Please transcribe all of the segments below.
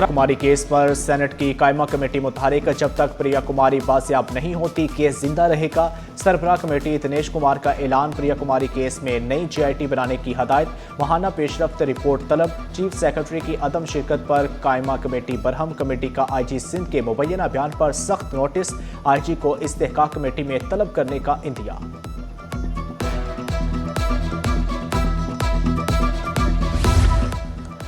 कुमारी case पर senate की कायमा कमेटी मुतहरिक। जब तक प्रिया कुमारी बाजियाब नहीं होती केस जिंदा रहेगा। सरबराह कमेटी दिनेश कुमार का ऐलान। प्रिया कुमारी केस में नई JIT बनाने की हदायत। माहाना पेशरफ्त रिपोर्ट तलब। चीफ सेक्रेटरी की अदम शिरकत पर कायमा कमेटी बरहम। कमेटी का IG सिंध के मुबैना बयान पर सख्त नोटिस। IG को इस्तेहकाक कमेटी में तलब करने का इंदिया।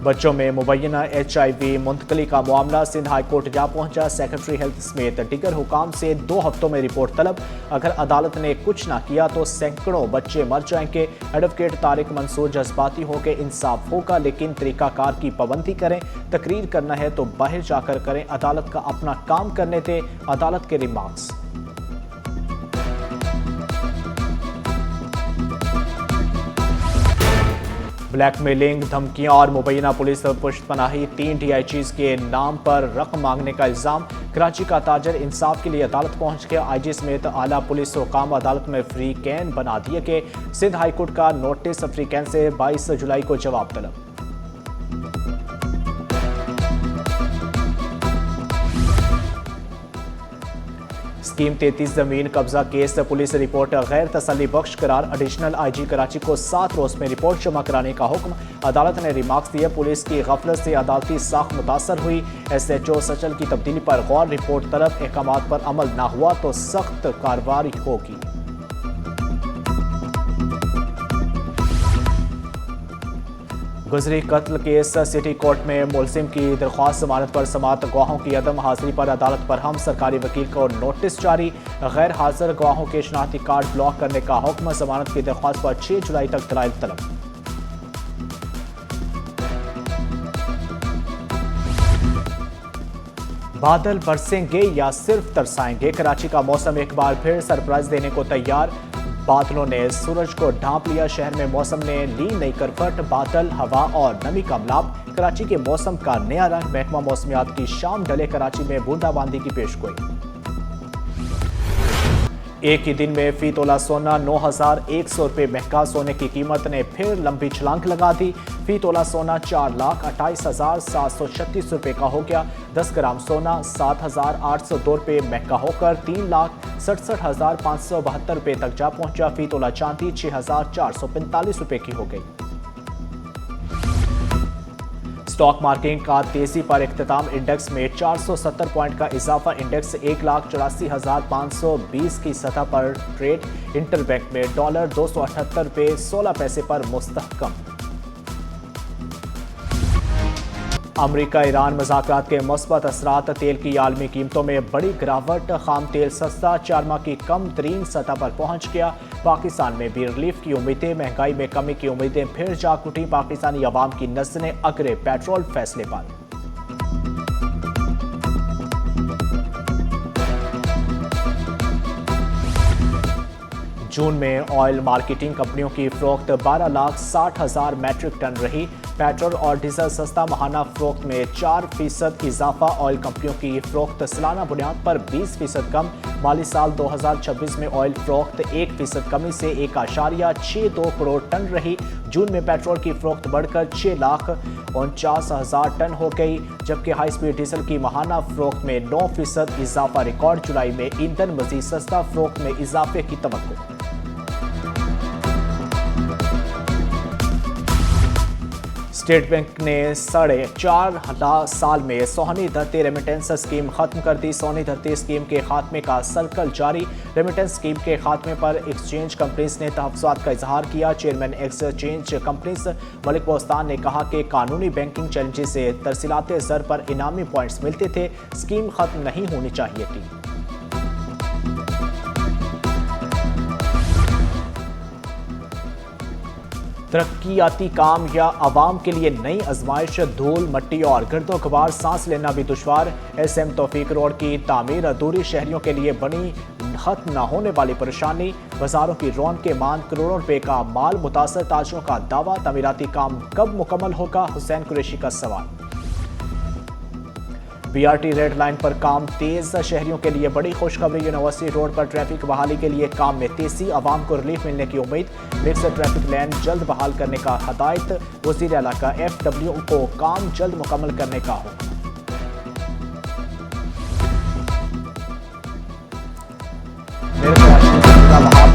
बच्चों में मुबैना HIV मुंतकली का मामला। सिंध हाई कोर्ट जा पहुंचा। सेक्रेटरी हेल्थ समेत दीगर हुकाम से 2 हफ्तों में रिपोर्ट तलब। अगर अदालत ने कुछ ना किया तो सैकड़ों बच्चे मर जाएंगे। एडवोकेट तारिक मंसूर जज्बाती हो के इंसाफ होगा, लेकिन तरीकाकार की पाबंदी करें। तकरीर करना है तो बाहर जाकर करें। अदालत का अपना काम करने दें। अदालत के रिमार्क्स। ब्लैकमेलिंग, धमकियां और मुबैना पुलिस पुश्तपनाही। 3 DIGs के नाम पर रकम मांगने का इल्जाम। कराची का ताजर इंसाफ के लिए अदालत पहुंच गया। IG समेत आला पुलिस हुकाम अदालत में फ्री कैन बना दिए गए। सिंध हाई कोर्ट का नोटिस। फ्री कैन से 22 जुलाई को जवाब तलब। स्कीम 33 जमीन कब्जा केस। पुलिस रिपोर्ट गैर तसल्ली बख्श करार। एडिशनल IG कराची को 7 रोज में रिपोर्ट जमा कराने का हुक्म। अदालत ने रिमार्क्स दिए। पुलिस की गफलत से अदालती साख मुतासर हुई। SHO सचल की तब्दीली पर गौर। रिपोर्ट तलब अहकामात पर अमल ना हुआ तो सख्त कार्रवाई होगी। गुजरी कत्ल केस। सिटी कोर्ट में मुलजिम की दरख्वास्त जमानत पर समाअत। गवाहों की अदम हाजिरी पर अदालत पर हम। सरकारी वकील को नोटिस जारी। गैर हाजिर गवाहों के शनाख्ती कार्ड ब्लॉक करने का हुक्म। जमानत की दरख्वास्त पर 6 जुलाई तक दलाइल तलब। बादल बरसेंगे या सिर्फ तरसाएंगे। कराची का मौसम एक बार फिर सरप्राइज देने को तैयार। बादलों ने सूरज को ढांप लिया। शहर में मौसम ने ली नई करवट। बादल, हवा और नमी का मिलाप। कराची के मौसम का नया रंग। महकमा मौसमियात की शाम ढले कराची में बूंदाबांदी की पेशगोई। एक ही दिन में फी तोला सोना 9,100 रुपये महंगा। सोने की कीमत ने फिर लंबी छलांग लगा दी। फी तोला सोना 4,28,736 रुपये का हो गया। 10 ग्राम सोना 7,802 रुपये महंगा होकर 3,67,572 रुपये तक जा पहुंचा। फी तोला चांदी 6,445 रुपये की हो गई। स्टॉक मार्केट का तेजी पर इख्तिताम। इंडेक्स में 470 पॉइंट का इजाफा। इंडेक्स 1,84,520 की सतह पर ट्रेड। इंटरबैंक में डॉलर 278 रुपये 16 पैसे पर मुस्तहकम। अमरीका ईरान मज़ाकरात के मुस्बत असरात। तेल की आलमी कीमतों में बड़ी गिरावट। खाम तेल सस्ता 4 माह की कम तरीन सतह पर पहुंच गया। पाकिस्तान में भी रिलीफ की उम्मीदें। महंगाई में कमी की उम्मीदें फिर जाग उठी। पाकिस्तानी अवाम की नज़रें अगले पेट्रोल फैसले पर। जून में ऑयल मार्केटिंग कंपनियों की फरोख्त 12,60,000 मैट्रिक टन रही। पेट्रोल और डीजल सस्ता। माहाना फरोख्त में 4% इजाफा। ऑयल कंपनियों की फरोख्त सालाना बुनियाद पर 20% कम। माली साल 2026 में ऑयल फरोख्त 1% कमी से 1.62 करोड़ टन रही। जून में पेट्रोल की फरोख्त बढ़कर 6,49,000 टन हो गई, जबकि हाई स्पीड डीजल की माहाना फरोख्त में 9% इजाफा रिकॉर्ड। जुलाई में ईंधन मजीद सस्ता। फरोख्त में इजाफे की तवक्को। स्टेट बैंक ने 4.5 साल में सोहनी धरती रेमिटेंस स्कीम खत्म कर दी। सोहनी धरती स्कीम के खात्मे का सर्कल जारी। रेमिटेंस स्कीम के खात्मे पर एक्सचेंज कंपनीज ने तहफ्फुज़ात का इजहार किया। Chairman exchange companies Malik Bostan ने कहा कि कानूनी बैंकिंग चैलेंजेस से तरसीलात ज़र पर इनामी पॉइंट्स मिलते थे। स्कीम खत्म नहीं होनी चाहिए थी। तरक्याती काम या आवाम के लिए नई आजमाइश। धूल, मट्टी और गर्दो गुबार सांस लेना भी दुश्वार। SM तौफीक रोड की तामीर अधूरी। शहरियों के लिए बनी खत्म न होने वाली परेशानी। बाजारों की रौनक के मान करोड़ों रुपए का माल। मुतासर ताजरों का दावा। तमीराती काम कब मुकम्मल होगा? हुसैन कुरैशी का सवाल। BRT रेड लाइन पर काम तेज। शहरियों के लिए बड़ी खुशखबरी। यूनिवर्सिटी रोड पर ट्रैफिक बहाली के लिए काम में तेजी। आवाम को रिलीफ मिलने की उम्मीद। मिक्सड ट्रैफिक लेन जल्द बहाल करने का हदायत। वज़ीर आला का FW को काम जल्द मुकम्मल करने का हुक्म।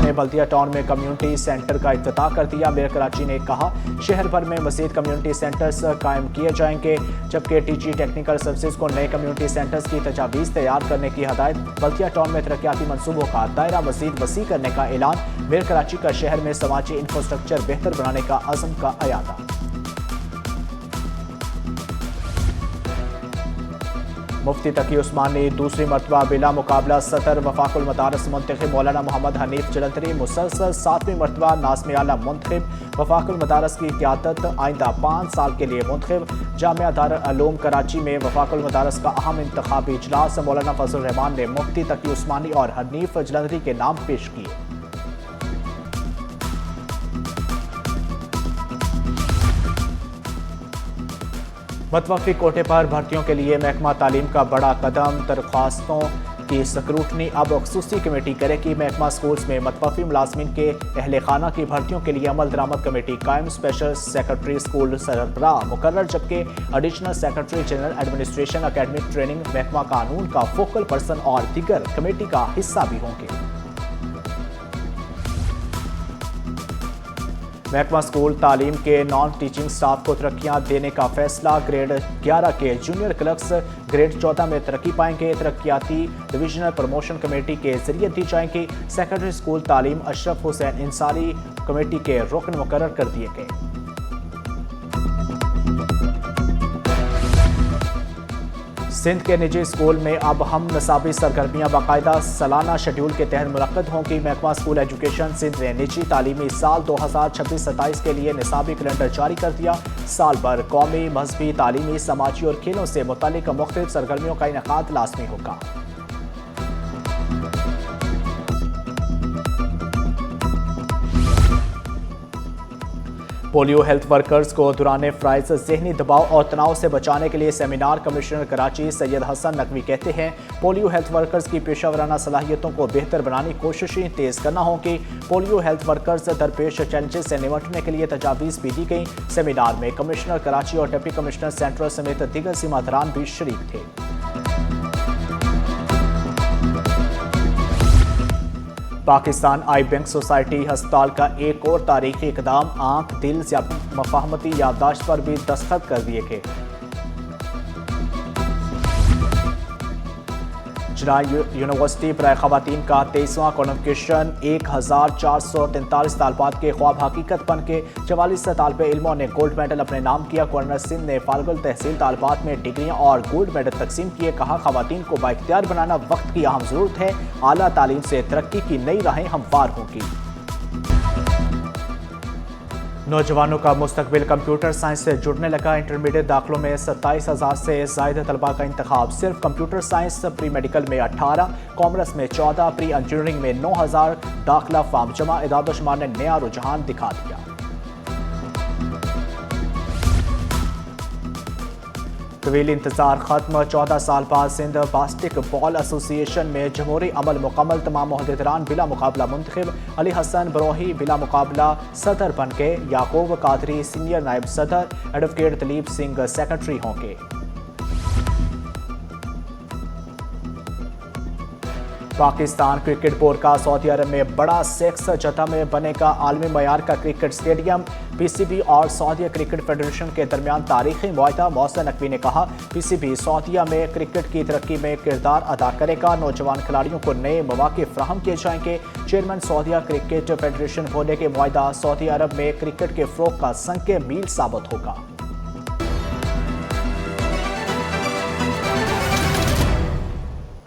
نے بلدیہ ٹاؤن میں کمیونٹی سینٹر کا افتتاح کر دیا۔ میئر کراچی نے کہا شہر بھر میں مزید کمیونٹی سینٹرز قائم کیے جائیں گے، جبکہ ٹی جی ٹیکنیکل سروسز کو نئے کمیونٹی سینٹرز کی تجاویز تیار کرنے کی ہدایت۔ بلدیہ ٹاؤن میں ترقیاتی منصوبوں کا دائرہ مزید وسیع کرنے کا اعلان۔ میئر کراچی کا شہر میں سماجی انفراسٹرکچر بہتر بنانے کا عزم کا اعادہ۔ مفتی تقی عثمانی دوسری مرتبہ بلا مقابلہ صدر وفاق المدارس منتخب۔ مولانا محمد حنیف جلندری مسلسل 7ویں مرتبہ ناظم اعلیٰ منتخب۔ وفاق المدارس کی قیادت آئندہ 5 سال کے لیے منتخب۔ جامعہ دارالعلوم کراچی میں وفاق المدارس کا اہم انتخابی اجلاس۔ مولانا فضل الرحمان نے مفتی تقی عثمانی اور حنیف جلندری کے نام پیش کیے۔ متوفی کوٹے پر بھرتیوں کے لیے محکمہ تعلیم کا بڑا قدم۔ درخواستوں کی سکروٹنی اب خصوصی کمیٹی کرے گی۔ محکمہ سکولز میں متوفی ملازمین کے اہل خانہ کی بھرتیوں کے لیے عمل درآمد کمیٹی قائم۔ اسپیشل سیکرٹری سکول سربراہ مقرر، جبکہ additional secretary general administration academic training محکمہ قانون کا فوکل پرسن اور دیگر کمیٹی کا حصہ بھی ہوں گے۔ محکمہ اسکول تعلیم کے نان ٹیچنگ سٹاف کو ترقیاں دینے کا فیصلہ۔ گریڈ 11 کے جونیئر کلرکس گریڈ 14 میں ترقی پائیں گے۔ ترقیاتی ڈویژنل پروموشن کمیٹی کے ذریعے دی جائیں گی۔ سیکرٹری اسکول تعلیم اشرف حسین انصاری کمیٹی کے رکن مقرر کر دیے گئے۔ سندھ کے نجی اسکول میں اب ہم نصابی سرگرمیاں باقاعدہ سالانہ شیڈول کے تحت منعقد ہوں گی۔ محکمہ اسکول ایجوکیشن سندھ نے نجی تعلیمی سال 2026-27 کے لیے نصابی کیلنڈر جاری کر دیا۔ سال بھر قومی، مذہبی، تعلیمی، سماجی اور کھیلوں سے متعلق مختلف سرگرمیوں کا انعقاد لازمی ہوگا۔ پولیو ہیلتھ ورکرز کو دوران فرائض ذہنی دباؤ اور تناؤ سے بچانے کے لیے سیمینار۔ کمشنر کراچی سید حسن نقوی کہتے ہیں پولیو ہیلتھ ورکرز کی پیشہ ورانہ صلاحیتوں کو بہتر بنانے کی کوششیں تیز کرنا ہوں گی۔ پولیو ہیلتھ ورکرز درپیش چیلنجز سے نمٹنے کے لیے تجاویز بھی دی گئیں۔ سیمینار میں کمشنر کراچی اور ڈپٹی کمشنر سینٹرل سمیت دیگر ذمہ داران بھی شریک تھے۔ پاکستان آئی بینک سوسائٹی ہسپتال کا ایک اور تاریخی اقدام۔ آنکھ، دل، مفاہمتی یادداشت پر بھی دستخط کر دیے گئے۔ جناح یونیورسٹی برائے خواتین کا 23واں کانوکیشن۔ 1443 طالبات کے خواب حقیقت بن کے 44 طالب علموں نے گولڈ میڈل اپنے نام کیا۔ گورنر سندھ نے فارغ التحصیل طالبات میں ڈگریاں اور گولڈ میڈل تقسیم کیے۔ کہا خواتین کو بااختیار بنانا وقت کی اہم ضرورت ہے۔ اعلیٰ تعلیم سے ترقی کی نئی راہیں ہموار ہوں گی۔ نوجوانوں کا مستقبل کمپیوٹر سائنس سے جڑنے لگا۔ انٹرمیڈیٹ داخلوں میں 27,000 سے زائد طلباء کا انتخاب۔ صرف کمپیوٹر سائنس، پری میڈیکل میں 18، کامرس میں 14، پری انجینئرنگ میں 9,000 داخلہ فارم جمع۔ اعداد و شمار نے نیا رجحان دکھا دیا۔ طویل انتظار ختم۔ 14 سال بعد سندھ باسکٹ بال ایسوسی ایشن میں جمہوری عمل مکمل۔ تمام عہدیداران بلا مقابلہ منتخب۔ علی حسن بروہی بلا مقابلہ صدر بن گئے۔ یعقوب قادری سینئر نائب صدر، ایڈوکیٹ دلیپ سنگھ سیکرٹری ہوں گے۔ پاکستان کرکٹ بورڈ کا سعودی عرب میں بڑا سیکس جدہ میں بنے گا عالمی معیار کا کرکٹ اسٹیڈیم۔ پی سی بی اور سعودیہ کرکٹ فیڈریشن کے درمیان تاریخی معاہدہ۔ محسن نقوی نے کہا پی سی بی سعودیہ میں کرکٹ کی ترقی میں کردار ادا کرے گا۔ نوجوان کھلاڑیوں کو نئے مواقع فراہم کیے جائیں گے۔ چیئرمین سعودیہ کرکٹ فیڈریشن ہونے کے معاہدہ سعودی عرب میں کرکٹ کے فروغ کا سنگ میل ثابت ہوگا۔